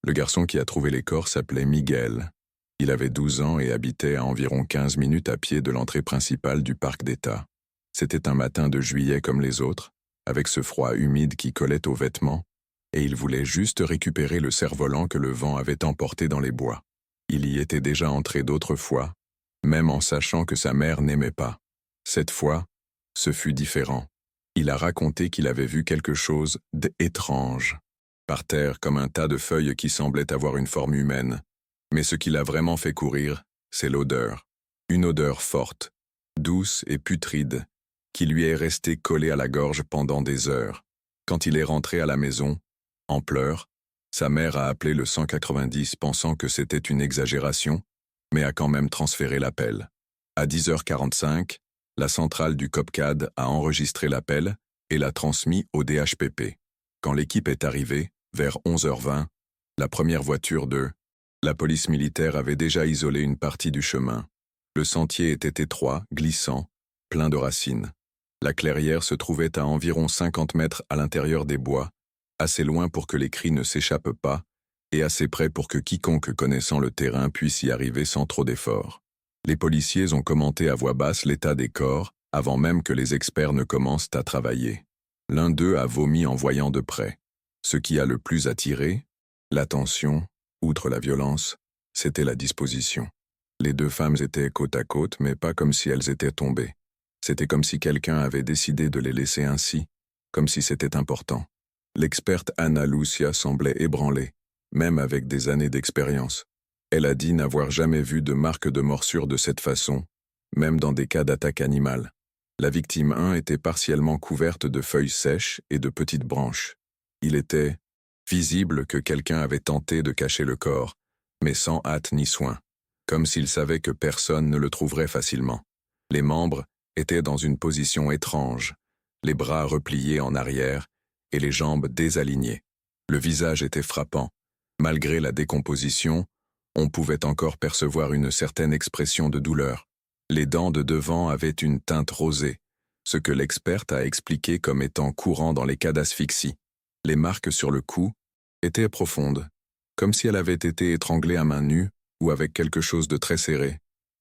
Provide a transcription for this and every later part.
Le garçon qui a trouvé les corps s'appelait Miguel. Il avait 12 ans et habitait à environ 15 minutes à pied de l'entrée principale du parc d'État. C'était un matin de juillet comme les autres, avec ce froid humide qui collait aux vêtements, et il voulait juste récupérer le cerf-volant que le vent avait emporté dans les bois. Il y était déjà entré d'autres fois, même en sachant que sa mère n'aimait pas. Cette fois, ce fut différent. Il a raconté qu'il avait vu quelque chose d'étrange. Par terre comme un tas de feuilles qui semblaient avoir une forme humaine. Mais ce qui l'a vraiment fait courir, c'est l'odeur. Une odeur forte, douce et putride, qui lui est restée collée à la gorge pendant des heures. Quand il est rentré à la maison, en pleurs, sa mère a appelé le 190 pensant que c'était une exagération, mais a quand même transféré l'appel. À 10h45, la centrale du COPCAD a enregistré l'appel et l'a transmis au DHPP. Quand l'équipe est arrivée, vers 11h20, la première voiture de la police militaire avait déjà isolé une partie du chemin. Le sentier était étroit, glissant, plein de racines. La clairière se trouvait à environ 50 mètres à l'intérieur des bois, assez loin pour que les cris ne s'échappent pas, et assez près pour que quiconque connaissant le terrain puisse y arriver sans trop d'efforts. Les policiers ont commenté à voix basse l'état des corps, avant même que les experts ne commencent à travailler. L'un d'eux a vomi en voyant de près. Ce qui a le plus attiré, l'attention, outre la violence, c'était la disposition. Les deux femmes étaient côte à côte, mais pas comme si elles étaient tombées. C'était comme si quelqu'un avait décidé de les laisser ainsi, comme si c'était important. L'experte Ana Lucia semblait ébranlée, même avec des années d'expérience. Elle a dit n'avoir jamais vu de marque de morsure de cette façon, même dans des cas d'attaque animale. La victime 1 était partiellement couverte de feuilles sèches et de petites branches. Il était visible que quelqu'un avait tenté de cacher le corps, mais sans hâte ni soin, comme s'il savait que personne ne le trouverait facilement. Les membres étaient dans une position étrange, les bras repliés en arrière et les jambes désalignées. Le visage était frappant. Malgré la décomposition, on pouvait encore percevoir une certaine expression de douleur. Les dents de devant avaient une teinte rosée, ce que l'experte a expliqué comme étant courant dans les cas d'asphyxie. Les marques sur le cou étaient profondes, comme si elle avait été étranglée à main nue ou avec quelque chose de très serré.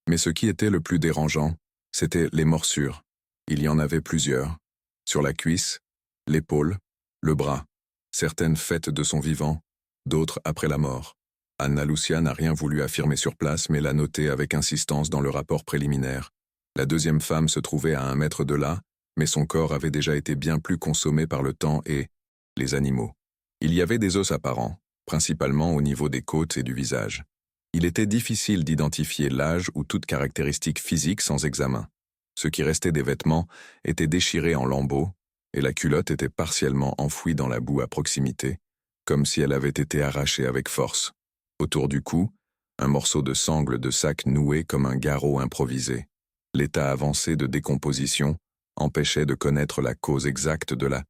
Mais ce qui était le plus dérangeant, c'étaient les morsures. Il y en avait plusieurs. Sur la cuisse, l'épaule, le bras. Certaines faites de son vivant, d'autres après la mort. Ana Lucia n'a rien voulu affirmer sur place, mais l'a noté avec insistance dans le rapport préliminaire. La deuxième femme se trouvait à 1 mètre de là, mais son corps avait déjà été bien plus consommé par le temps et les animaux. Il y avait des os apparents, principalement au niveau des côtes et du visage. Il était difficile d'identifier l'âge ou toute caractéristique physique sans examen. Ce qui restait des vêtements était déchiré en lambeaux, et la culotte était partiellement enfouie dans la boue à proximité, comme si elle avait été arrachée avec force. Autour du cou, un morceau de sangle de sac noué comme un garrot improvisé. L'état avancé de décomposition empêchait de connaître la cause exacte de la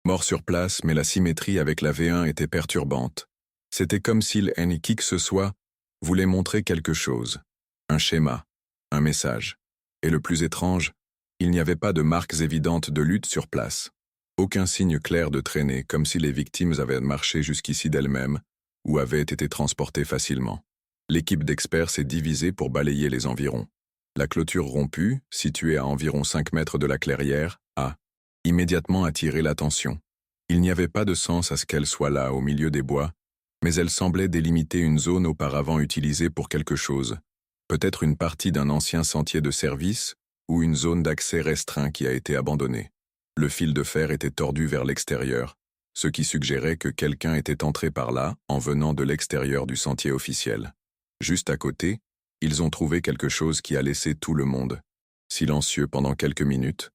mort sur place, mais la symétrie avec la V1 était perturbante. C'était comme s'il et qui que ce soit voulait montrer quelque chose, un schéma, un message. Et le plus étrange, il n'y avait pas de marques évidentes de lutte sur place. Aucun signe clair de traînée, comme si les victimes avaient marché jusqu'ici d'elles-mêmes ou avaient été transportées facilement. L'équipe d'experts s'est divisée pour balayer les environs. La clôture rompue, située à environ 5 mètres de la clairière, a immédiatement attiré l'attention. Il n'y avait pas de sens à ce qu'elle soit là, au milieu des bois, mais elle semblait délimiter une zone auparavant utilisée pour quelque chose, peut-être une partie d'un ancien sentier de service ou une zone d'accès restreint qui a été abandonnée. Le fil de fer était tordu vers l'extérieur, ce qui suggérait que quelqu'un était entré par là en venant de l'extérieur du sentier officiel. Juste à côté, ils ont trouvé quelque chose qui a laissé tout le monde silencieux pendant quelques minutes,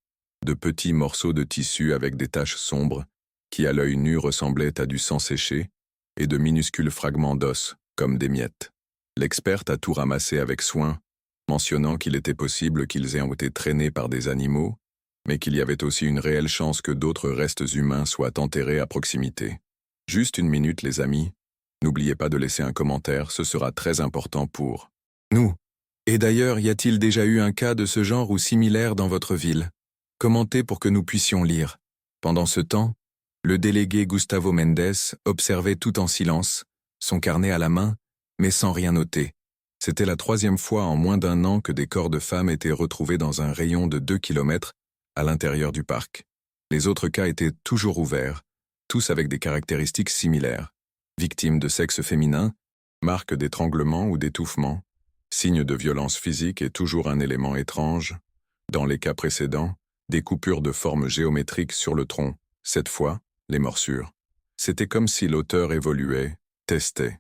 de petits morceaux de tissu avec des taches sombres qui à l'œil nu ressemblaient à du sang séché, et de minuscules fragments d'os, comme des miettes. L'experte a tout ramassé avec soin, mentionnant qu'il était possible qu'ils aient été traînés par des animaux, mais qu'il y avait aussi une réelle chance que d'autres restes humains soient enterrés à proximité. Juste une minute, les amis. N'oubliez pas de laisser un commentaire, ce sera très important pour nous. Et d'ailleurs, y a-t-il déjà eu un cas de ce genre ou similaire dans votre ville? Commentez pour que nous puissions lire. Pendant ce temps, le délégué Gustavo Mendes observait tout en silence, son carnet à la main, mais sans rien noter. C'était la 3e fois en moins d'1 an que des corps de femmes étaient retrouvés dans un rayon de 2 kilomètres à l'intérieur du parc. Les autres cas étaient toujours ouverts, tous avec des caractéristiques similaires. Victimes de sexe féminin, marques d'étranglement ou d'étouffement, signes de violence physique et toujours un élément étrange. Dans les cas précédents, des coupures de forme géométrique sur le tronc. Cette fois, les morsures. C'était comme si l'auteur évoluait, testait.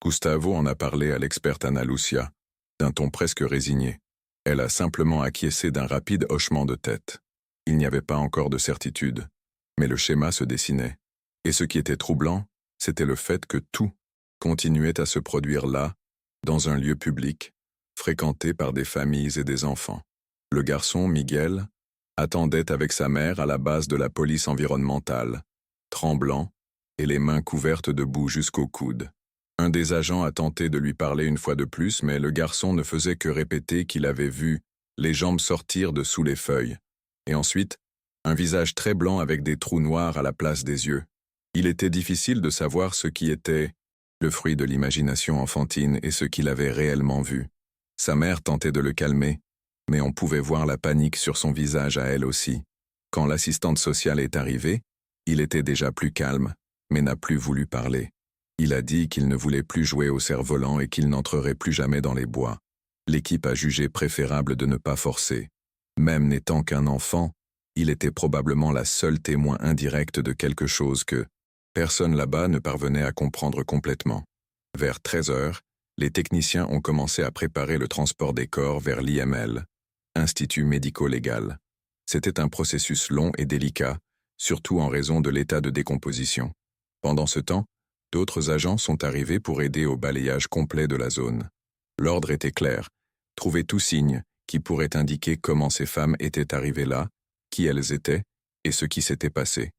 Gustavo en a parlé à l'experte Ana Lucia, d'un ton presque résigné. Elle a simplement acquiescé d'un rapide hochement de tête. Il n'y avait pas encore de certitude, mais le schéma se dessinait. Et ce qui était troublant, c'était le fait que tout continuait à se produire là, dans un lieu public, fréquenté par des familles et des enfants. Le garçon, Miguel, attendait avec sa mère à la base de la police environnementale, tremblant et les mains couvertes de boue jusqu'au coude. Un des agents a tenté de lui parler une fois de plus, mais le garçon ne faisait que répéter qu'il avait vu les jambes sortir de sous les feuilles. Et ensuite, un visage très blanc avec des trous noirs à la place des yeux. Il était difficile de savoir ce qui était le fruit de l'imagination enfantine et ce qu'il avait réellement vu. Sa mère tentait de le calmer, mais on pouvait voir la panique sur son visage à elle aussi. Quand l'assistante sociale est arrivée, il était déjà plus calme, mais n'a plus voulu parler. Il a dit qu'il ne voulait plus jouer au cerf-volant et qu'il n'entrerait plus jamais dans les bois. L'équipe a jugé préférable de ne pas forcer. Même n'étant qu'un enfant, il était probablement la seule témoin indirecte de quelque chose que personne là-bas ne parvenait à comprendre complètement. Vers 13 heures, les techniciens ont commencé à préparer le transport des corps vers l'IML, Institut médico-légal. C'était un processus long et délicat, surtout en raison de l'état de décomposition. Pendant ce temps, d'autres agents sont arrivés pour aider au balayage complet de la zone. L'ordre était clair, trouver tout signe qui pourrait indiquer comment ces femmes étaient arrivées là, qui elles étaient et ce qui s'était passé.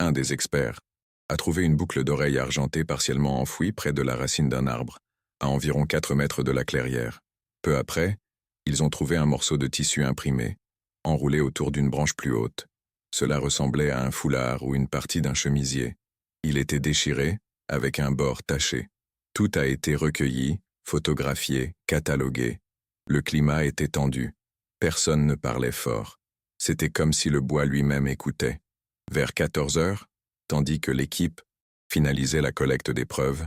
Un des experts a trouvé une boucle d'oreille argentée partiellement enfouie près de la racine d'un arbre, à environ 4 mètres de la clairière. Peu après, ils ont trouvé un morceau de tissu imprimé, enroulé autour d'une branche plus haute. Cela ressemblait à un foulard ou une partie d'un chemisier. Il était déchiré, avec un bord taché. Tout a été recueilli, photographié, catalogué. Le climat était tendu. Personne ne parlait fort. C'était comme si le bois lui-même écoutait. Vers 14 heures, tandis que l'équipe finalisait la collecte des preuves,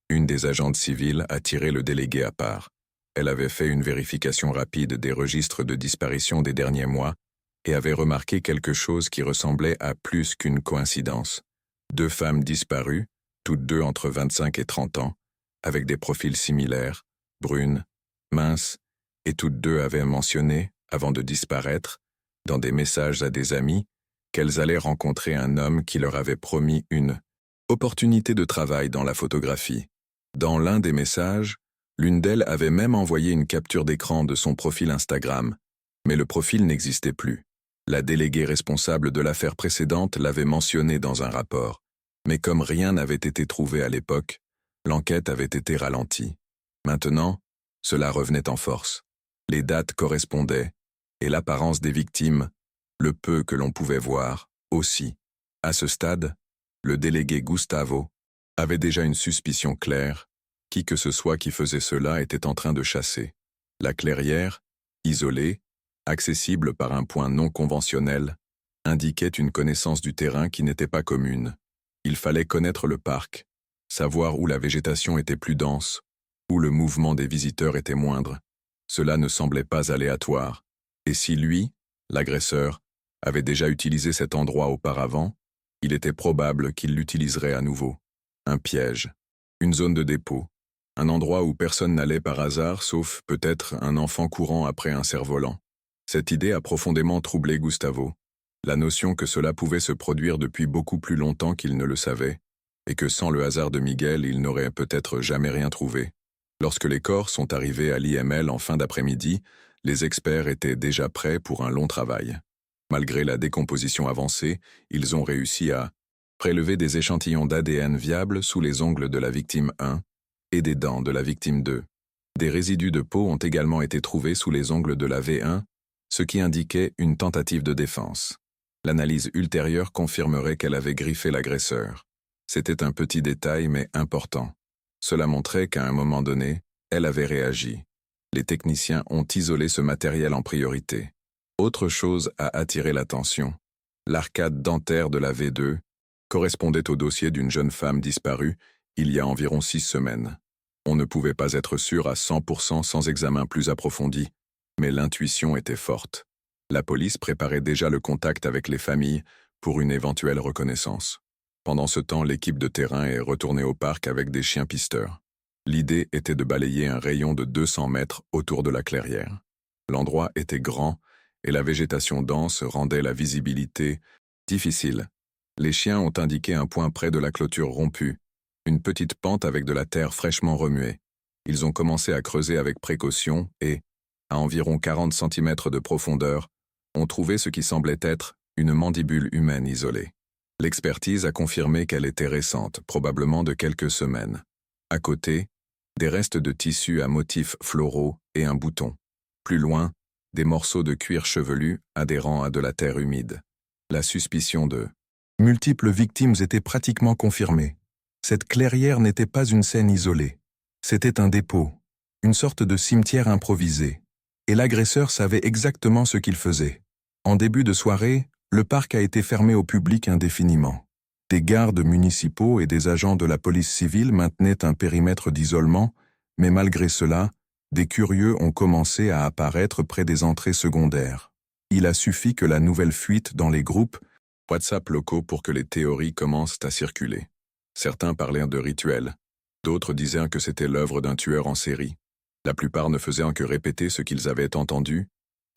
une des agentes civiles a tiré le délégué à part. Elle avait fait une vérification rapide des registres de disparition des derniers mois et avait remarqué quelque chose qui ressemblait à plus qu'une coïncidence. 2 femmes disparues, toutes deux entre 25 et 30 ans, avec des profils similaires, brunes, minces, et toutes deux avaient mentionné, avant de disparaître, dans des messages à des amis, qu'elles allaient rencontrer un homme qui leur avait promis une opportunité de travail dans la photographie. Dans l'un des messages, l'une d'elles avait même envoyé une capture d'écran de son profil Instagram, mais le profil n'existait plus. La déléguée responsable de l'affaire précédente l'avait mentionné dans un rapport, mais comme rien n'avait été trouvé à l'époque, l'enquête avait été ralentie. Maintenant, cela revenait en force. Les dates correspondaient, et l'apparence des victimes, le peu que l'on pouvait voir, aussi. À ce stade, le délégué Gustavo avait déjà une suspicion claire. Qui que ce soit qui faisait cela était en train de chasser. La clairière, isolée, accessible par un point non conventionnel, indiquait une connaissance du terrain qui n'était pas commune. Il fallait connaître le parc, savoir où la végétation était plus dense, où le mouvement des visiteurs était moindre. Cela ne semblait pas aléatoire. Et si lui, l'agresseur, avait déjà utilisé cet endroit auparavant, il était probable qu'il l'utiliserait à nouveau. Un piège, une zone de dépôt, un endroit où personne n'allait par hasard, sauf peut-être un enfant courant après un cerf-volant. Cette idée a profondément troublé Gustavo. La notion que cela pouvait se produire depuis beaucoup plus longtemps qu'il ne le savait, et que sans le hasard de Miguel, il n'aurait peut-être jamais rien trouvé. Lorsque les corps sont arrivés à l'IML en fin d'après-midi, les experts étaient déjà prêts pour un long travail. Malgré la décomposition avancée, ils ont réussi à prélever des échantillons d'ADN viables sous les ongles de la victime 1 et des dents de la victime 2. Des résidus de peau ont également été trouvés sous les ongles de la V1, ce qui indiquait une tentative de défense. L'analyse ultérieure confirmerait qu'elle avait griffé l'agresseur. C'était un petit détail mais important. Cela montrait qu'à un moment donné, elle avait réagi. Les techniciens ont isolé ce matériel en priorité. Autre chose a attiré l'attention. L'arcade dentaire de la V2 correspondait au dossier d'une jeune femme disparue il y a environ 6 semaines. On ne pouvait pas être sûr à 100% sans examen plus approfondi, mais l'intuition était forte. La police préparait déjà le contact avec les familles pour une éventuelle reconnaissance. Pendant ce temps, l'équipe de terrain est retournée au parc avec des chiens pisteurs. L'idée était de balayer un rayon de 200 mètres autour de la clairière. L'endroit était grand et la végétation dense rendait la visibilité difficile. Les chiens ont indiqué un point près de la clôture rompue, une petite pente avec de la terre fraîchement remuée. Ils ont commencé à creuser avec précaution et, à environ 40 cm de profondeur, ont trouvé ce qui semblait être une mandibule humaine isolée. L'expertise a confirmé qu'elle était récente, probablement de quelques semaines. À côté, des restes de tissus à motifs floraux et un bouton. Plus loin, des morceaux de cuir chevelu adhérant à de la terre humide. La suspicion de multiples victimes était pratiquement confirmée. Cette clairière n'était pas une scène isolée. C'était un dépôt, une sorte de cimetière improvisé. Et l'agresseur savait exactement ce qu'il faisait. En début de soirée, le parc a été fermé au public indéfiniment. Des gardes municipaux et des agents de la police civile maintenaient un périmètre d'isolement, mais malgré cela, des curieux ont commencé à apparaître près des entrées secondaires. Il a suffi que la nouvelle fuite dans les groupes WhatsApp locaux pour que les théories commencent à circuler. Certains parlaient de rituels, d'autres disaient que c'était l'œuvre d'un tueur en série. La plupart ne faisaient que répéter ce qu'ils avaient entendu,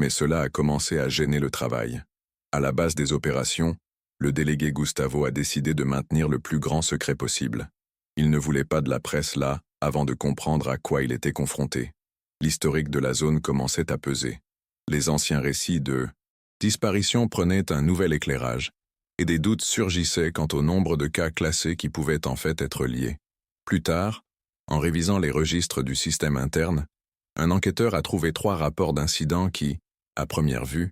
mais cela a commencé à gêner le travail. À la base des opérations, le délégué Gustavo a décidé de maintenir le plus grand secret possible. Il ne voulait pas de la presse là, avant de comprendre à quoi il était confronté. L'historique de la zone commençait à peser. Les anciens récits de disparition prenaient un nouvel éclairage, et des doutes surgissaient quant au nombre de cas classés qui pouvaient en fait être liés. Plus tard, en révisant les registres du système interne, un enquêteur a trouvé 3 rapports d'incidents qui, à première vue,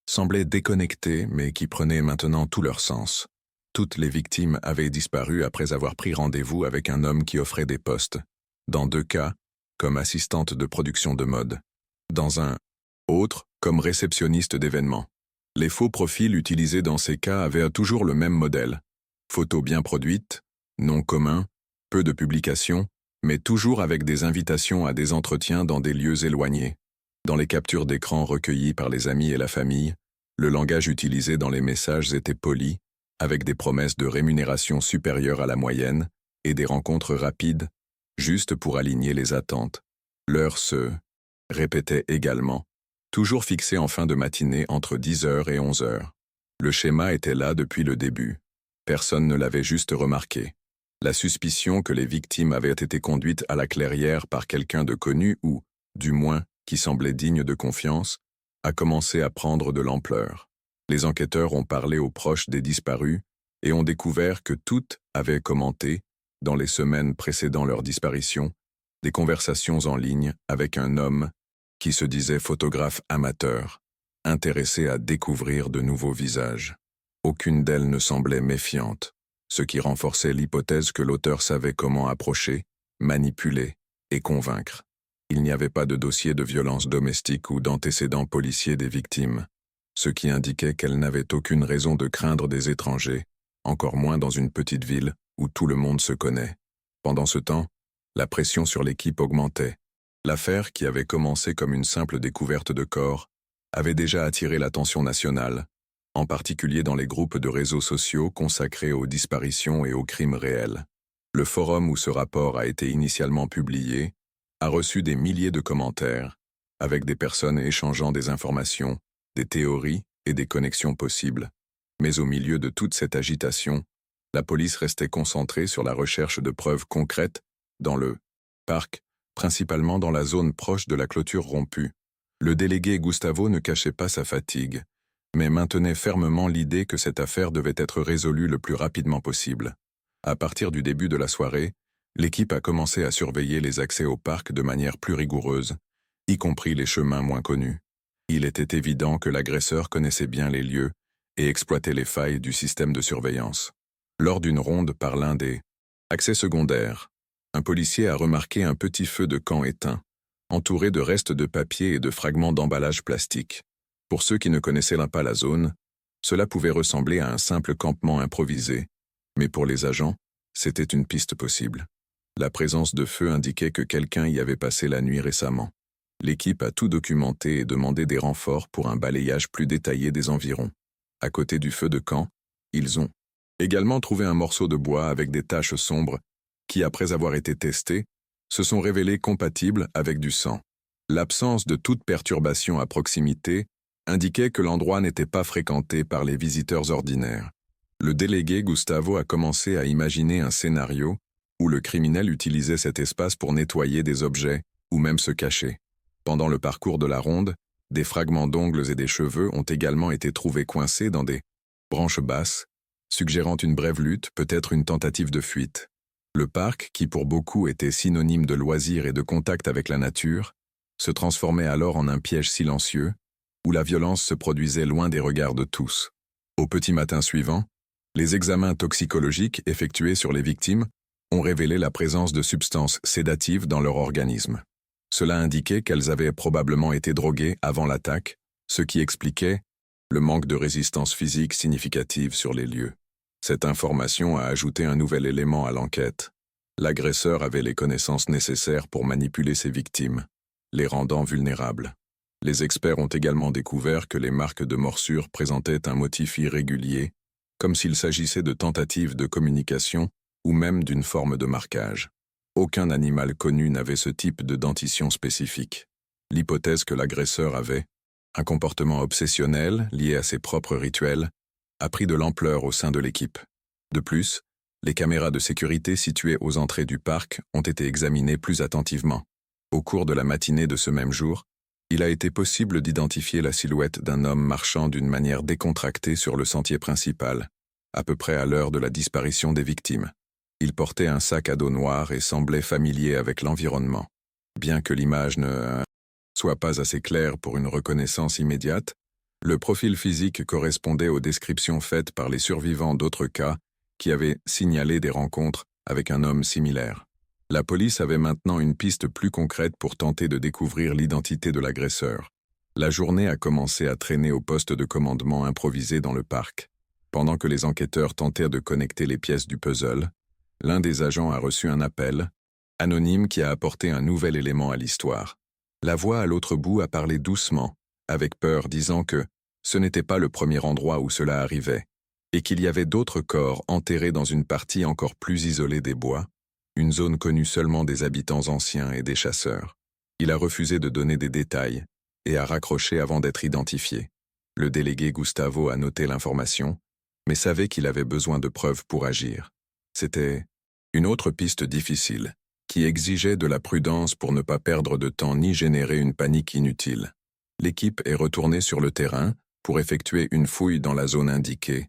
semblaient déconnectés mais qui prenaient maintenant tout leur sens. Toutes les victimes avaient disparu après avoir pris rendez-vous avec un homme qui offrait des postes, dans 2 cas, comme assistante de production de mode, dans un autre, comme réceptionniste d'événements. Les faux profils utilisés dans ces cas avaient toujours le même modèle. Photos bien produites, noms communs, peu de publications, mais toujours avec des invitations à des entretiens dans des lieux éloignés. Dans les captures d'écran recueillies par les amis et la famille, le langage utilisé dans les messages était poli, avec des promesses de rémunération supérieure à la moyenne et des rencontres rapides, juste pour aligner les attentes. L'heure se répétait également, toujours fixée en fin de matinée entre 10h et 11h. Le schéma était là depuis le début. Personne ne l'avait juste remarqué. La suspicion que les victimes avaient été conduites à la clairière par quelqu'un de connu ou, du moins, qui semblait digne de confiance, a commencé à prendre de l'ampleur. Les enquêteurs ont parlé aux proches des disparus et ont découvert que toutes avaient commenté, dans les semaines précédant leur disparition, des conversations en ligne avec un homme qui se disait photographe amateur, intéressé à découvrir de nouveaux visages. Aucune d'elles ne semblait méfiante, ce qui renforçait l'hypothèse que l'auteur savait comment approcher, manipuler et convaincre. Il n'y avait pas de dossier de violence domestique ou d'antécédents policiers des victimes, ce qui indiquait qu'elles n'avaient aucune raison de craindre des étrangers, encore moins dans une petite ville où tout le monde se connaît. Pendant ce temps, la pression sur l'équipe augmentait. L'affaire, qui avait commencé comme une simple découverte de corps, avait déjà attiré l'attention nationale, en particulier dans les groupes de réseaux sociaux consacrés aux disparitions et aux crimes réels. Le forum où ce rapport a été initialement publié a reçu des milliers de commentaires, avec des personnes échangeant des informations, des théories et des connexions possibles. Mais au milieu de toute cette agitation, la police restait concentrée sur la recherche de preuves concrètes dans le parc, principalement dans la zone proche de la clôture rompue. Le délégué Gustavo ne cachait pas sa fatigue, mais maintenait fermement l'idée que cette affaire devait être résolue le plus rapidement possible. À partir du début de la soirée, l'équipe a commencé à surveiller les accès au parc de manière plus rigoureuse, y compris les chemins moins connus. Il était évident que l'agresseur connaissait bien les lieux et exploitait les failles du système de surveillance. Lors d'une ronde par l'un des accès secondaires, un policier a remarqué un petit feu de camp éteint, entouré de restes de papier et de fragments d'emballage plastique. Pour ceux qui ne connaissaient pas la zone, cela pouvait ressembler à un simple campement improvisé, mais pour les agents, c'était une piste possible. La présence de feu indiquait que quelqu'un y avait passé la nuit récemment. L'équipe a tout documenté et demandé des renforts pour un balayage plus détaillé des environs. À côté du feu de camp, ils ont également trouvé un morceau de bois avec des taches sombres qui, après avoir été testés, se sont révélés compatibles avec du sang. L'absence de toute perturbation à proximité indiquait que l'endroit n'était pas fréquenté par les visiteurs ordinaires. Le délégué Gustavo a commencé à imaginer un scénario où le criminel utilisait cet espace pour nettoyer des objets ou même se cacher. Pendant le parcours de la ronde, des fragments d'ongles et des cheveux ont également été trouvés coincés dans des branches basses, suggérant une brève lutte, peut-être une tentative de fuite. Le parc, qui pour beaucoup était synonyme de loisirs et de contact avec la nature, se transformait alors en un piège silencieux, où la violence se produisait loin des regards de tous. Au petit matin suivant, les examens toxicologiques effectués sur les victimes ont révélé la présence de substances sédatives dans leur organisme. Cela indiquait qu'elles avaient probablement été droguées avant l'attaque, ce qui expliquait le manque de résistance physique significative sur les lieux. Cette information a ajouté un nouvel élément à l'enquête. L'agresseur avait les connaissances nécessaires pour manipuler ses victimes, les rendant vulnérables. Les experts ont également découvert que les marques de morsure présentaient un motif irrégulier, comme s'il s'agissait de tentatives de communication ou même d'une forme de marquage. Aucun animal connu n'avait ce type de dentition spécifique. L'hypothèse que l'agresseur avait un comportement obsessionnel lié à ses propres rituels a pris de l'ampleur au sein de l'équipe. De plus, les caméras de sécurité situées aux entrées du parc ont été examinées plus attentivement. Au cours de la matinée de ce même jour, il a été possible d'identifier la silhouette d'un homme marchant d'une manière décontractée sur le sentier principal, à peu près à l'heure de la disparition des victimes. Il portait un sac à dos noir et semblait familier avec l'environnement. Bien que l'image ne soit pas assez claire pour une reconnaissance immédiate, le profil physique correspondait aux descriptions faites par les survivants d'autres cas qui avaient signalé des rencontres avec un homme similaire. La police avait maintenant une piste plus concrète pour tenter de découvrir l'identité de l'agresseur. La journée a commencé à traîner au poste de commandement improvisé dans le parc. Pendant que les enquêteurs tentaient de connecter les pièces du puzzle, l'un des agents a reçu un appel, anonyme, qui a apporté un nouvel élément à l'histoire. La voix à l'autre bout a parlé doucement, avec peur, disant que ce n'était pas le premier endroit où cela arrivait, et qu'il y avait d'autres corps enterrés dans une partie encore plus isolée des bois, une zone connue seulement des habitants anciens et des chasseurs. Il a refusé de donner des détails et a raccroché avant d'être identifié. Le délégué Gustavo a noté l'information, mais savait qu'il avait besoin de preuves pour agir. C'était une autre piste difficile, qui exigeait de la prudence pour ne pas perdre de temps ni générer une panique inutile. L'équipe est retournée sur le terrain pour effectuer une fouille dans la zone indiquée,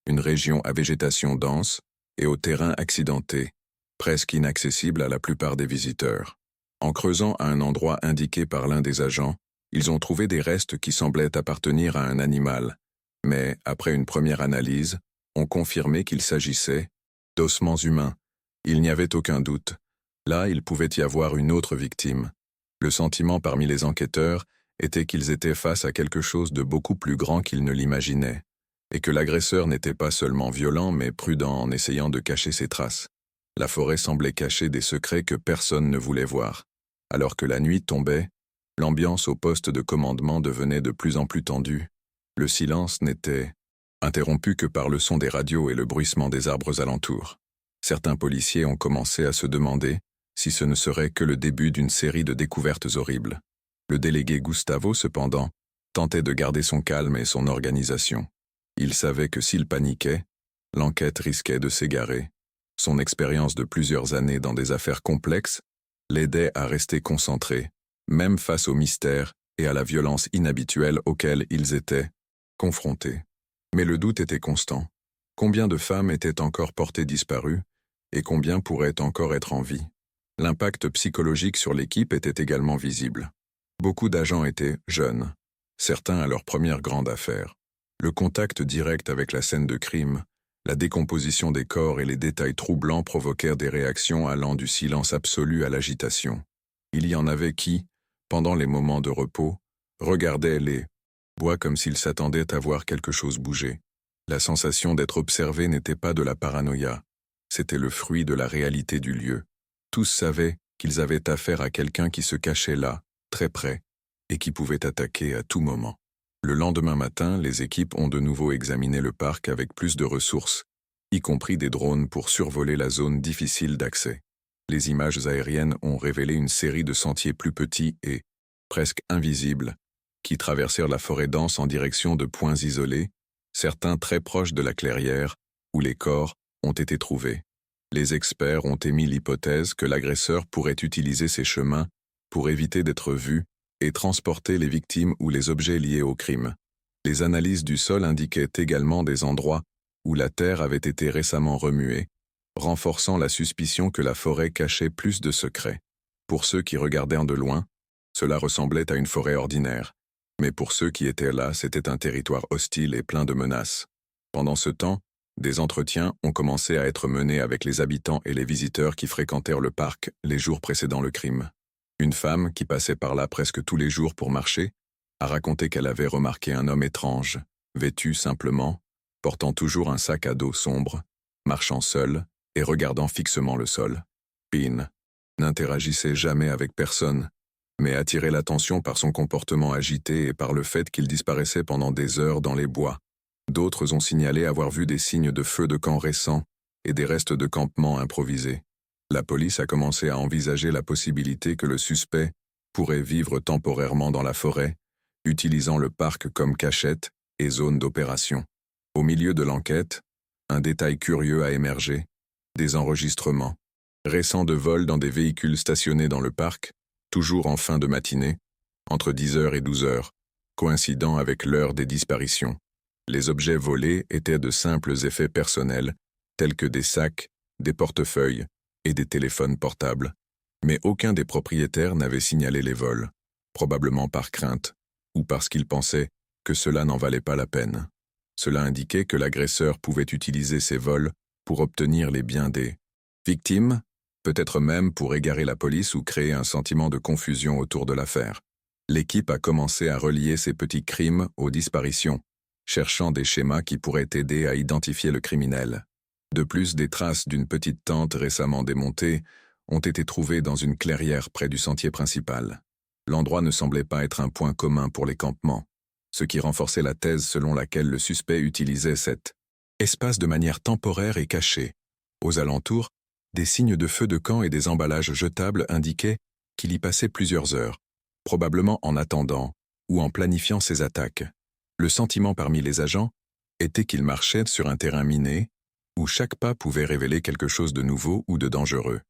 une région à végétation dense et au terrain accidenté, presque inaccessible à la plupart des visiteurs. En creusant à un endroit indiqué par l'un des agents, ils ont trouvé des restes qui semblaient appartenir à un animal, mais, après une première analyse, ont confirmé qu'il s'agissait d'ossements humains. Il n'y avait aucun doute. Là, il pouvait y avoir une autre victime. Le sentiment parmi les enquêteurs était qu'ils étaient face à quelque chose de beaucoup plus grand qu'ils ne l'imaginaient, et que l'agresseur n'était pas seulement violent mais prudent en essayant de cacher ses traces. La forêt semblait cacher des secrets que personne ne voulait voir. Alors que la nuit tombait, l'ambiance au poste de commandement devenait de plus en plus tendue. Le silence n'était interrompu que par le son des radios et le bruissement des arbres alentours. Certains policiers ont commencé à se demander si ce ne serait que le début d'une série de découvertes horribles. Le délégué Gustavo, cependant, tentait de garder son calme et son organisation. Il savait que s'il paniquait, l'enquête risquait de s'égarer. Son expérience de plusieurs années dans des affaires complexes l'aidait à rester concentré, même face au mystère et à la violence inhabituelle auxquels ils étaient confrontés. Mais le doute était constant. Combien de femmes étaient encore portées disparues et combien pourraient encore être en vie? L'impact psychologique sur l'équipe était également visible. Beaucoup d'agents étaient jeunes, certains à leur première grande affaire. Le contact direct avec la scène de crime La décomposition des corps et les détails troublants provoquèrent des réactions allant du silence absolu à l'agitation. Il y en avait qui, pendant les moments de repos, regardaient les bois comme s'ils s'attendaient à voir quelque chose bouger. La sensation d'être observé n'était pas de la paranoïa, c'était le fruit de la réalité du lieu. Tous savaient qu'ils avaient affaire à quelqu'un qui se cachait là, très près, et qui pouvait attaquer à tout moment. Le lendemain matin, les équipes ont de nouveau examiné le parc avec plus de ressources, y compris des drones pour survoler la zone difficile d'accès. Les images aériennes ont révélé une série de sentiers plus petits et, presque invisibles, qui traversèrent la forêt dense en direction de points isolés, certains très proches de la clairière, où les corps ont été trouvés. Les experts ont émis l'hypothèse que l'agresseur pourrait utiliser ces chemins pour éviter d'être vu et transporter les victimes ou les objets liés au crime. Les analyses du sol indiquaient également des endroits où la terre avait été récemment remuée, renforçant la suspicion que la forêt cachait plus de secrets. Pour ceux qui regardèrent de loin, cela ressemblait à une forêt ordinaire, mais pour ceux qui étaient là, c'était un territoire hostile et plein de menaces. Pendant ce temps, des entretiens ont commencé à être menés avec les habitants et les visiteurs qui fréquentèrent le parc les jours précédant le crime. Une femme, qui passait par là presque tous les jours pour marcher, a raconté qu'elle avait remarqué un homme étrange, vêtu simplement, portant toujours un sac à dos sombre, marchant seul et regardant fixement le sol. Pin n'interagissait jamais avec personne, mais attirait l'attention par son comportement agité et par le fait qu'il disparaissait pendant des heures dans les bois. D'autres ont signalé avoir vu des signes de feux de camp récents et des restes de campements improvisés. La police a commencé à envisager la possibilité que le suspect pourrait vivre temporairement dans la forêt, utilisant le parc comme cachette et zone d'opération. Au milieu de l'enquête, un détail curieux a émergé, des enregistrements récents de vols dans des véhicules stationnés dans le parc, toujours en fin de matinée, entre 10h et 12h, coïncidant avec l'heure des disparitions. Les objets volés étaient de simples effets personnels, tels que des sacs, des portefeuilles et des téléphones portables, mais aucun des propriétaires n'avait signalé les vols, probablement par crainte, ou parce qu'ils pensaient que cela n'en valait pas la peine. Cela indiquait que l'agresseur pouvait utiliser ces vols pour obtenir les biens des victimes, peut-être même pour égarer la police ou créer un sentiment de confusion autour de l'affaire. L'équipe a commencé à relier ces petits crimes aux disparitions, cherchant des schémas qui pourraient aider à identifier le criminel. De plus, des traces d'une petite tente récemment démontée ont été trouvées dans une clairière près du sentier principal. L'endroit ne semblait pas être un point commun pour les campements, ce qui renforçait la thèse selon laquelle le suspect utilisait cet espace de manière temporaire et cachée. Aux alentours, des signes de feu de camp et des emballages jetables indiquaient qu'il y passait plusieurs heures, probablement en attendant ou en planifiant ses attaques. Le sentiment parmi les agents était qu'il marchait sur un terrain miné, où chaque pas pouvait révéler quelque chose de nouveau ou de dangereux.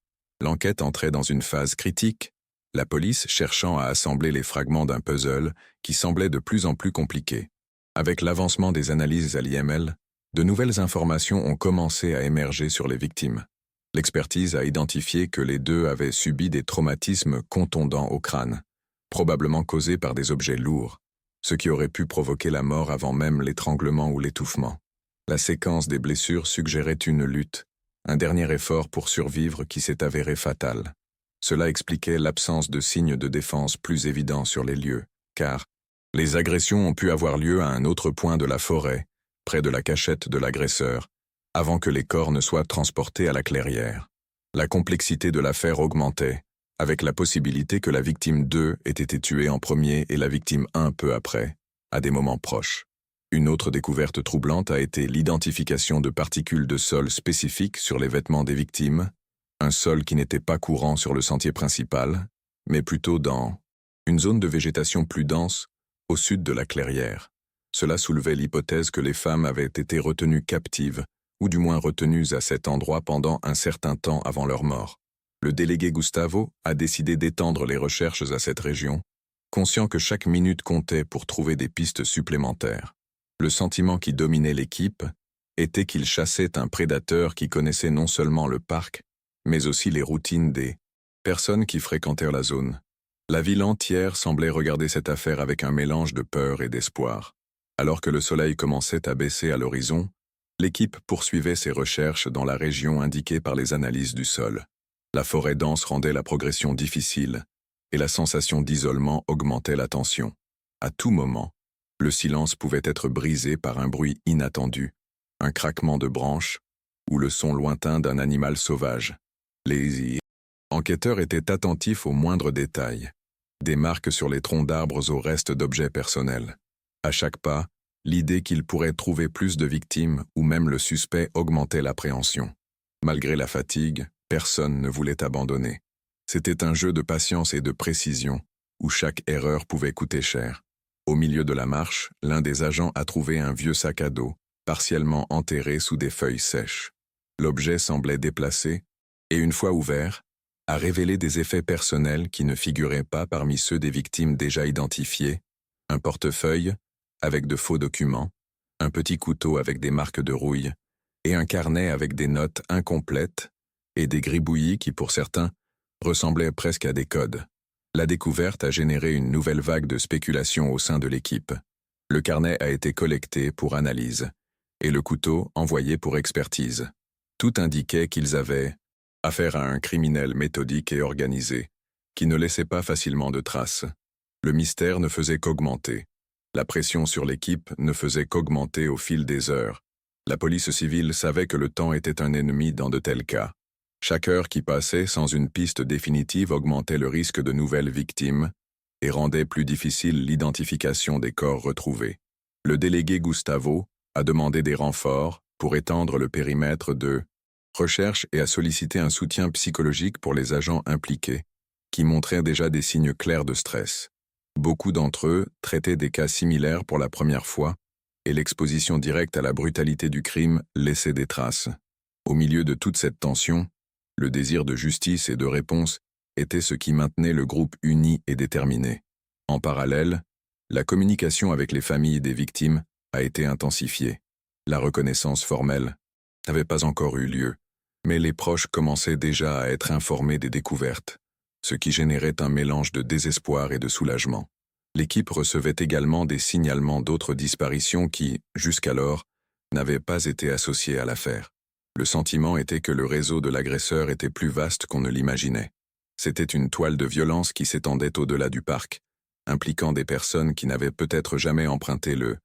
L'enquête entrait dans une phase critique, la police cherchant à assembler les fragments d'un puzzle qui semblait de plus en plus compliqué. Avec l'avancement des analyses à l'IML, de nouvelles informations ont commencé à émerger sur les victimes. L'expertise a identifié que les deux avaient subi des traumatismes contondants au crâne, probablement causés par des objets lourds, ce qui aurait pu provoquer la mort avant même l'étranglement ou l'étouffement. La séquence des blessures suggérait une lutte, un dernier effort pour survivre qui s'est avéré fatal. Cela expliquait l'absence de signes de défense plus évidents sur les lieux, car les agressions ont pu avoir lieu à un autre point de la forêt, près de la cachette de l'agresseur, avant que les corps ne soient transportés à la clairière. La complexité de l'affaire augmentait, avec la possibilité que la victime 2 ait été tuée en premier et la victime 1 peu après, à des moments proches. Une autre découverte troublante a été l'identification de particules de sol spécifiques sur les vêtements des victimes, un sol qui n'était pas courant sur le sentier principal, mais plutôt dans une zone de végétation plus dense, au sud de la clairière. Cela soulevait l'hypothèse que les femmes avaient été retenues captives, ou du moins retenues à cet endroit pendant un certain temps avant leur mort. Le délégué Gustavo a décidé d'étendre les recherches à cette région, conscient que chaque minute comptait pour trouver des pistes supplémentaires. Le sentiment qui dominait l'équipe était qu'il chassait un prédateur qui connaissait non seulement le parc, mais aussi les routines des personnes qui fréquentèrent la zone. La ville entière semblait regarder cette affaire avec un mélange de peur et d'espoir. Alors que le soleil commençait à baisser à l'horizon, L'équipe poursuivait ses recherches dans la région indiquée par les analyses du sol. La forêt dense rendait la progression difficile, et la sensation d'isolement augmentait la tension. À tout moment, le silence pouvait être brisé par un bruit inattendu, un craquement de branches ou le son lointain d'un animal sauvage. Les enquêteurs étaient attentifs aux moindres détails, des marques sur les troncs d'arbres aux restes d'objets personnels. À chaque pas, l'idée qu'ils pourraient trouver plus de victimes ou même le suspect augmentait l'appréhension. Malgré la fatigue, personne ne voulait abandonner. C'était un jeu de patience et de précision, où chaque erreur pouvait coûter cher. Au milieu de la marche, l'un des agents a trouvé un vieux sac à dos, partiellement enterré sous des feuilles sèches. L'objet semblait déplacé, et une fois ouvert, a révélé des effets personnels qui ne figuraient pas parmi ceux des victimes déjà identifiées: un portefeuille, avec de faux documents, un petit couteau avec des marques de rouille, et un carnet avec des notes incomplètes, et des gribouillis qui, pour certains, ressemblaient presque à des codes. La découverte a généré une nouvelle vague de spéculation au sein de l'équipe. Le carnet a été collecté pour analyse, et le couteau envoyé pour expertise. Tout indiquait qu'ils avaient affaire à un criminel méthodique et organisé, qui ne laissait pas facilement de traces. Le mystère ne faisait qu'augmenter. La pression sur l'équipe ne faisait qu'augmenter au fil des heures. La police civile savait que le temps était un ennemi dans de tels cas. Chaque heure qui passait sans une piste définitive augmentait le risque de nouvelles victimes et rendait plus difficile l'identification des corps retrouvés. Le délégué Gustavo a demandé des renforts pour étendre le périmètre de recherche et a sollicité un soutien psychologique pour les agents impliqués, qui montraient déjà des signes clairs de stress. Beaucoup d'entre eux traitaient des cas similaires pour la première fois, et l'exposition directe à la brutalité du crime laissait des traces. Au milieu de toute cette tension, le désir de justice et de réponse était ce qui maintenait le groupe uni et déterminé. En parallèle, la communication avec les familles des victimes a été intensifiée. La reconnaissance formelle n'avait pas encore eu lieu, mais les proches commençaient déjà à être informés des découvertes, ce qui générait un mélange de désespoir et de soulagement. L'équipe recevait également des signalements d'autres disparitions qui, jusqu'alors, n'avaient pas été associées à l'affaire. Le sentiment était que le réseau de l'agresseur était plus vaste qu'on ne l'imaginait. C'était une toile de violence qui s'étendait au-delà du parc, impliquant des personnes qui n'avaient peut-être jamais emprunté le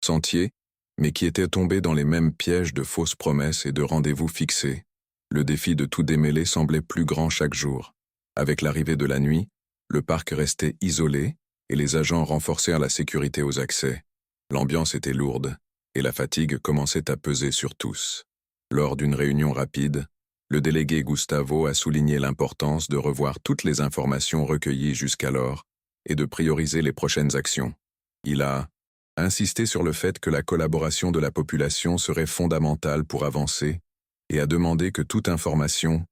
sentier, mais qui étaient tombées dans les mêmes pièges de fausses promesses et de rendez-vous fixés. Le défi de tout démêler semblait plus grand chaque jour. Avec l'arrivée de la nuit, le parc restait isolé et les agents renforcèrent la sécurité aux accès. L'ambiance était lourde et la fatigue commençait à peser sur tous. Lors d'une réunion rapide, le délégué Gustavo a souligné l'importance de revoir toutes les informations recueillies jusqu'alors et de prioriser les prochaines actions. Il a insisté sur le fait que la collaboration de la population serait fondamentale pour avancer et a demandé que toute information,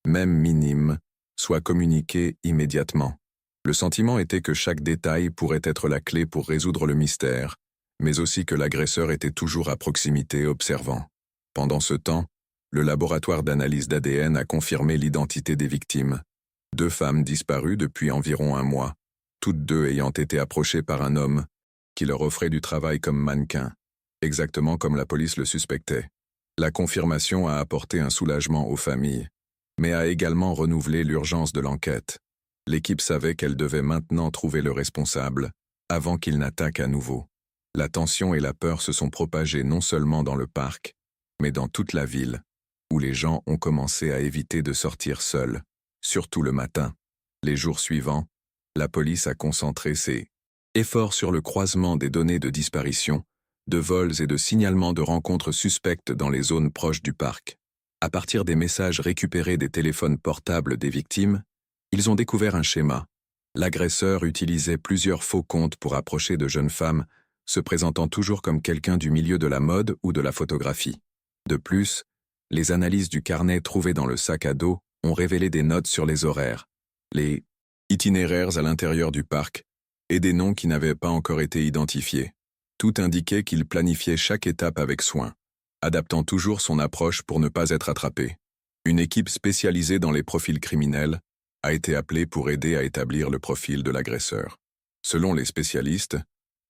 même minime, soit communiquée immédiatement. Le sentiment était que chaque détail pourrait être la clé pour résoudre le mystère, mais aussi que l'agresseur était toujours à proximité observant. Pendant ce temps, le laboratoire d'analyse d'ADN a confirmé l'identité des victimes. 2 femmes disparues depuis environ 1 mois, toutes 2 ayant été approchées par un homme qui leur offrait du travail comme mannequin, exactement comme la police le suspectait. La confirmation a apporté un soulagement aux familles, mais a également renouvelé l'urgence de l'enquête. L'équipe savait qu'elle devait maintenant trouver le responsable, avant qu'il n'attaque à nouveau. La tension et la peur se sont propagées non seulement dans le parc, mais dans toute la ville, où les gens ont commencé à éviter de sortir seuls, surtout le matin. Les jours suivants, la police a concentré ses efforts sur le croisement des données de disparition, de vols et de signalements de rencontres suspectes dans les zones proches du parc. À partir des messages récupérés des téléphones portables des victimes, ils ont découvert un schéma. L'agresseur utilisait plusieurs faux comptes pour approcher de jeunes femmes, se présentant toujours comme quelqu'un du milieu de la mode ou de la photographie. De plus, les analyses du carnet trouvé dans le sac à dos ont révélé des notes sur les horaires, les itinéraires à l'intérieur du parc et des noms qui n'avaient pas encore été identifiés. Tout indiquait qu'il planifiait chaque étape avec soin, adaptant toujours son approche pour ne pas être attrapé. Une équipe spécialisée dans les profils criminels a été appelée pour aider à établir le profil de l'agresseur. Selon les spécialistes,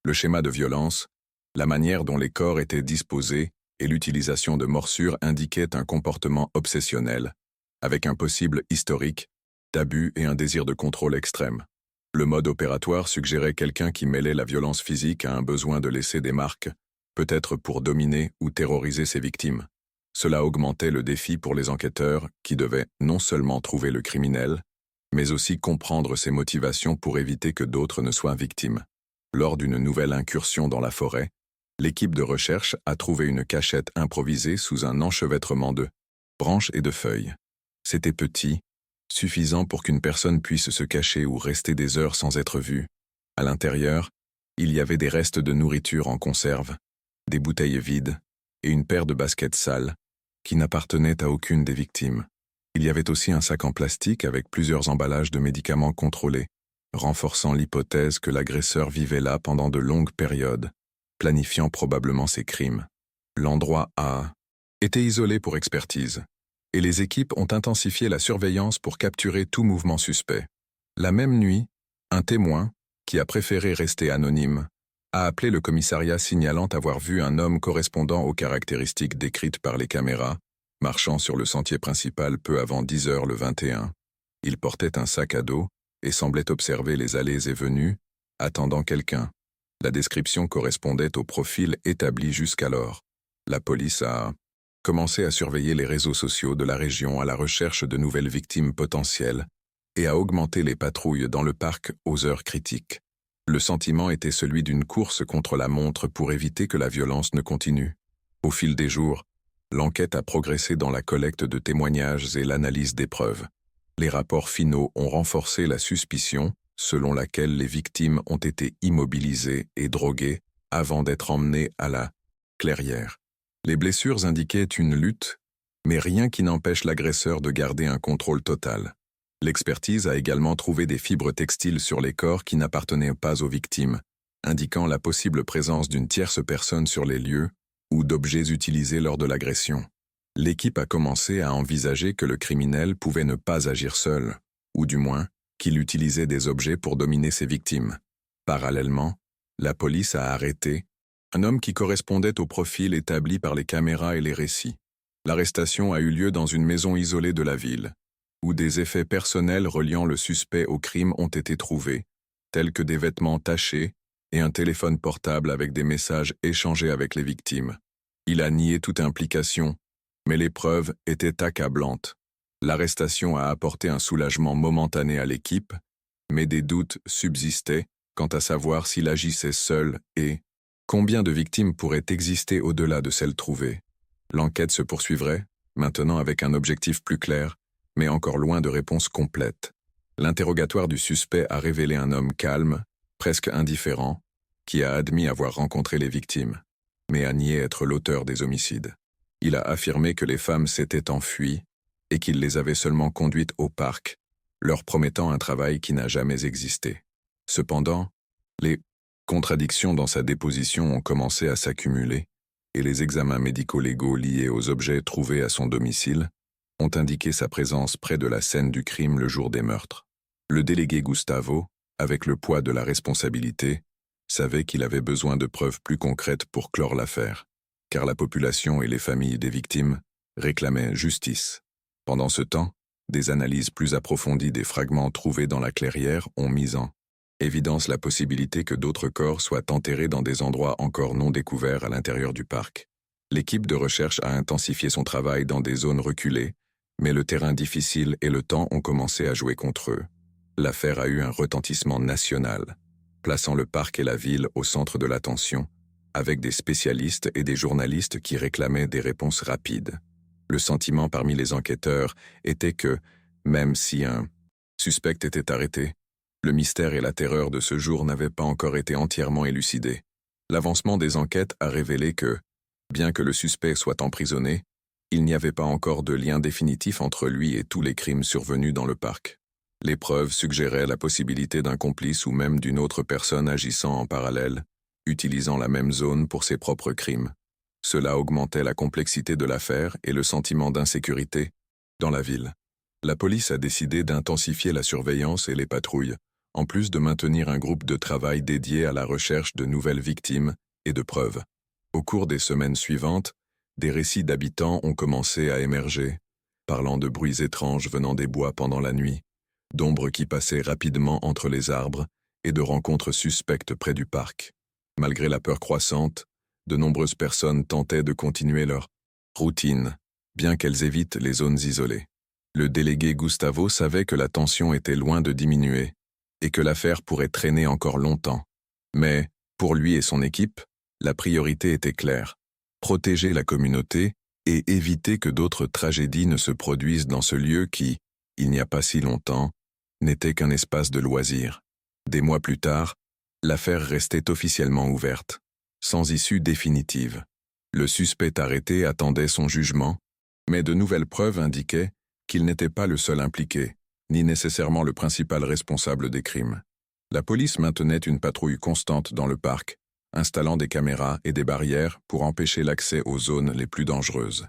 le schéma de violence, la manière dont les corps étaient disposés et l'utilisation de morsures indiquaient un comportement obsessionnel, avec un possible historique d'abus et un désir de contrôle extrême. Le mode opératoire suggérait quelqu'un qui mêlait la violence physique à un besoin de laisser des marques, peut-être pour dominer ou terroriser ses victimes. Cela augmentait le défi pour les enquêteurs qui devaient non seulement trouver le criminel, mais aussi comprendre ses motivations pour éviter que d'autres ne soient victimes. Lors d'une nouvelle incursion dans la forêt, l'équipe de recherche a trouvé une cachette improvisée sous un enchevêtrement de branches et de feuilles. C'était petit, suffisant pour qu'une personne puisse se cacher ou rester des heures sans être vue. À l'intérieur, il y avait des restes de nourriture en conserve, des bouteilles vides et une paire de baskets sales qui n'appartenaient à aucune des victimes. Il y avait aussi un sac en plastique avec plusieurs emballages de médicaments contrôlés, renforçant l'hypothèse que l'agresseur vivait là pendant de longues périodes, planifiant probablement ses crimes. L'endroit a été isolé pour expertise, et les équipes ont intensifié la surveillance pour capturer tout mouvement suspect. La même nuit, un témoin, qui a préféré rester anonyme, a appelé le commissariat signalant avoir vu un homme correspondant aux caractéristiques décrites par les caméras, marchant sur le sentier principal peu avant 10 heures le 21. Il portait un sac à dos et semblait observer les allées et venues, attendant quelqu'un. La description correspondait au profil établi jusqu'alors. La police a commencé à surveiller les réseaux sociaux de la région à la recherche de nouvelles victimes potentielles et à augmenter les patrouilles dans le parc aux heures critiques. Le sentiment était celui d'une course contre la montre pour éviter que la violence ne continue. Au fil des jours, l'enquête a progressé dans la collecte de témoignages et l'analyse des preuves. Les rapports finaux ont renforcé la suspicion selon laquelle les victimes ont été immobilisées et droguées avant d'être emmenées à la clairière. Les blessures indiquaient une lutte, mais rien qui n'empêche l'agresseur de garder un contrôle total. L'expertise a également trouvé des fibres textiles sur les corps qui n'appartenaient pas aux victimes, indiquant la possible présence d'une tierce personne sur les lieux ou d'objets utilisés lors de l'agression. L'équipe a commencé à envisager que le criminel pouvait ne pas agir seul, ou du moins, qu'il utilisait des objets pour dominer ses victimes. Parallèlement, la police a arrêté un homme qui correspondait au profil établi par les caméras et les récits. L'arrestation a eu lieu dans une maison isolée de la ville, où des effets personnels reliant le suspect au crime ont été trouvés, tels que des vêtements tachés et un téléphone portable avec des messages échangés avec les victimes. Il a nié toute implication, mais les preuves étaient accablantes. L'arrestation a apporté un soulagement momentané à l'équipe, mais des doutes subsistaient quant à savoir s'il agissait seul et combien de victimes pourraient exister au-delà de celles trouvées. L'enquête se poursuivrait, maintenant avec un objectif plus clair, mais encore loin de réponse complète. L'interrogatoire du suspect a révélé un homme calme, presque indifférent, qui a admis avoir rencontré les victimes, mais a nié être l'auteur des homicides. Il a affirmé que les femmes s'étaient enfuies et qu'il les avait seulement conduites au parc, leur promettant un travail qui n'a jamais existé. Cependant, les contradictions dans sa déposition ont commencé à s'accumuler, et les examens médico-légaux liés aux objets trouvés à son domicile ont indiqué sa présence près de la scène du crime le jour des meurtres. Le délégué Gustavo, avec le poids de la responsabilité, savait qu'il avait besoin de preuves plus concrètes pour clore l'affaire, car la population et les familles des victimes réclamaient justice. Pendant ce temps, des analyses plus approfondies des fragments trouvés dans la clairière ont mis en évidence la possibilité que d'autres corps soient enterrés dans des endroits encore non découverts à l'intérieur du parc. L'équipe de recherche a intensifié son travail dans des zones reculées, mais le terrain difficile et le temps ont commencé à jouer contre eux. L'affaire a eu un retentissement national, plaçant le parc et la ville au centre de l'attention, avec des spécialistes et des journalistes qui réclamaient des réponses rapides. Le sentiment parmi les enquêteurs était que, même si un suspect était arrêté, le mystère et la terreur de ce jour n'avaient pas encore été entièrement élucidés. L'avancement des enquêtes a révélé que, bien que le suspect soit emprisonné, il n'y avait pas encore de lien définitif entre lui et tous les crimes survenus dans le parc. Les preuves suggéraient la possibilité d'un complice ou même d'une autre personne agissant en parallèle, utilisant la même zone pour ses propres crimes. Cela augmentait la complexité de l'affaire et le sentiment d'insécurité dans la ville. La police a décidé d'intensifier la surveillance et les patrouilles, en plus de maintenir un groupe de travail dédié à la recherche de nouvelles victimes et de preuves. Au cours des semaines suivantes, Des récits d'habitants ont commencé à émerger, parlant de bruits étranges venant des bois pendant la nuit, d'ombres qui passaient rapidement entre les arbres et de rencontres suspectes près du parc. Malgré la peur croissante, de nombreuses personnes tentaient de continuer leur routine, bien qu'elles évitent les zones isolées. Le délégué Gustavo savait que la tension était loin de diminuer et que l'affaire pourrait traîner encore longtemps. Mais, pour lui et son équipe, la priorité était claire: protéger la communauté et éviter que d'autres tragédies ne se produisent dans ce lieu qui, il n'y a pas si longtemps, n'était qu'un espace de loisirs. Des mois plus tard, l'affaire restait officiellement ouverte, sans issue définitive. Le suspect arrêté attendait son jugement, mais de nouvelles preuves indiquaient qu'il n'était pas le seul impliqué, ni nécessairement le principal responsable des crimes. La police maintenait une patrouille constante dans le parc, installant des caméras et des barrières pour empêcher l'accès aux zones les plus dangereuses.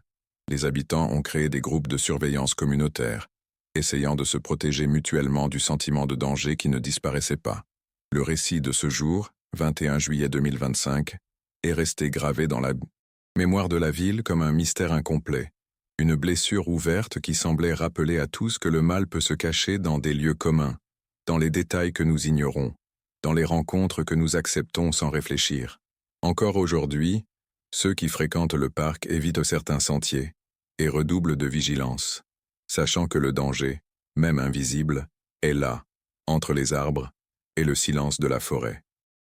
Les habitants ont créé des groupes de surveillance communautaires, essayant de se protéger mutuellement du sentiment de danger qui ne disparaissait pas. Le récit de ce jour, 21 juillet 2025, est resté gravé dans la mémoire de la ville comme un mystère incomplet, une blessure ouverte qui semblait rappeler à tous que le mal peut se cacher dans des lieux communs, dans les détails que nous ignorons, dans les rencontres que nous acceptons sans réfléchir. Encore aujourd'hui, ceux qui fréquentent le parc évitent certains sentiers et redoublent de vigilance, sachant que le danger, même invisible, est là, entre les arbres et le silence de la forêt.